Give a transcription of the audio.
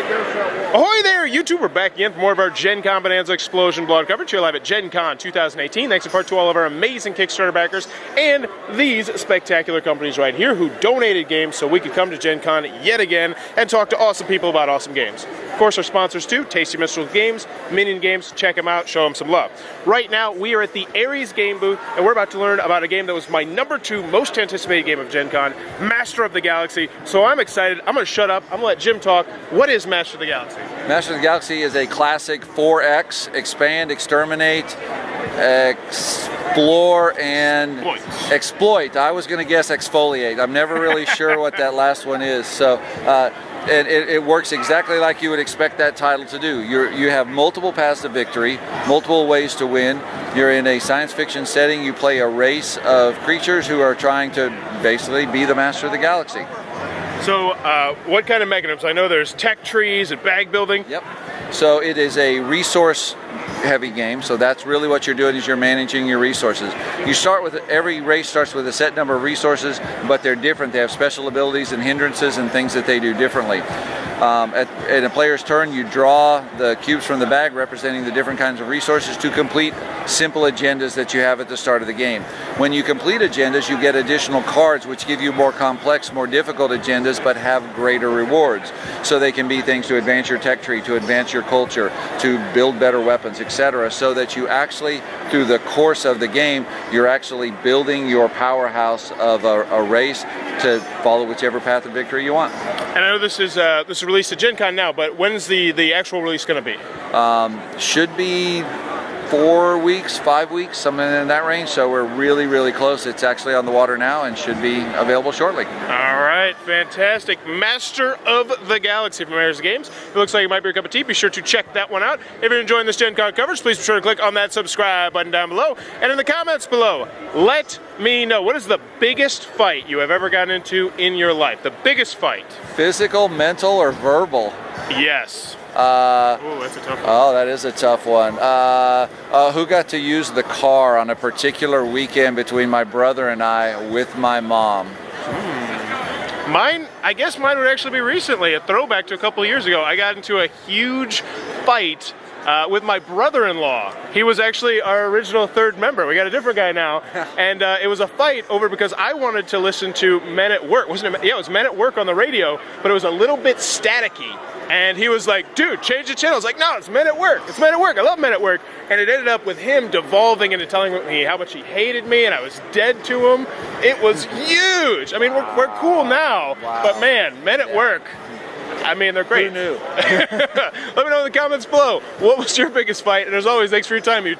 Ahoy there, YouTube! We're back again for more of our Gencon Bonanza Explosion blog coverage here live at Gencon 2018. Thanks in part to all of our amazing Kickstarter backers and these spectacular companies right here who donated games so we could come to Gencon yet again and talk to awesome people about awesome games. Of course, our sponsors too, Tasty Mystical Games, Minion Games. Check them out, show them some love. Right now, we are at the Ares game booth, and we're about to learn about a game that was my #2 most anticipated game of Gencon, Master of the Galaxy. So I'm excited. I'm going to shut up. I'm going to let Jim talk. What is Master of the Galaxy? Master of the Galaxy is a classic 4X, expand, exterminate, explore, and exploit. I was going to guess exfoliate. I'm never really sure what that last one is. So and it works exactly like you would expect that title to do. You have multiple paths to victory, multiple ways to win. You're in a science fiction setting. You play a race of creatures who are trying to basically be the master of the galaxy. So what kind of mechanisms? I know there's tech trees and bag building. Yep. So it is a resource heavy game, so that's really what you're doing, is you're managing your resources. You start with, every race starts with a set number of resources, but they're different. They have special abilities and hindrances and things that they do differently. At a player's turn, you draw the cubes from the bag representing the different kinds of resources to complete simple agendas that you have at the start of the game. When you complete agendas, you get additional cards which give you more complex, more difficult agendas, but have greater rewards. So they can be things to advance your tech tree, to advance your culture, to build better weapons, etc. So that you actually, through the course of the game, you're actually building your powerhouse of a race to follow whichever path of victory you want. And I know this is released at Gen Con now, but when's the actual release going to be? Should be 4 weeks, 5 weeks, something in that range. So we're really, really close. It's actually on the water now and should be available shortly. All right, fantastic. Master of the Galaxy from Ares Games. It looks like it might be a cup of tea. Be sure to check that one out. If you're enjoying this Gen Con coverage, please be sure to click on that subscribe button down below. And in the comments below, let me know, what is the biggest fight you have ever gotten into in your life? The biggest fight. Physical, mental, or verbal? Yes. Oh, that's a tough one. Oh, that is a tough one. Who got to use the car on a particular weekend between my brother and I with my mom? I guess mine would actually be recently, a throwback to a couple of years ago. I got into a huge fight with my brother-in-law. He was actually our original third member. We got a different guy now. And it was a fight over because I wanted to listen to Men at Work. Wasn't it? Yeah, it was Men at Work on the radio, but it was a little bit staticky. And he was like, dude, change the channel. I was like, no, it's Men at Work. It's Men at Work. I love Men at Work. And it ended up with him devolving into telling me how much he hated me and I was dead to him. It was huge. I mean, we're cool now, but man, Men at Work, I mean, they're great. Who knew? Let me know in the comments below, what was your biggest fight? And as always, thanks for your time, YouTube.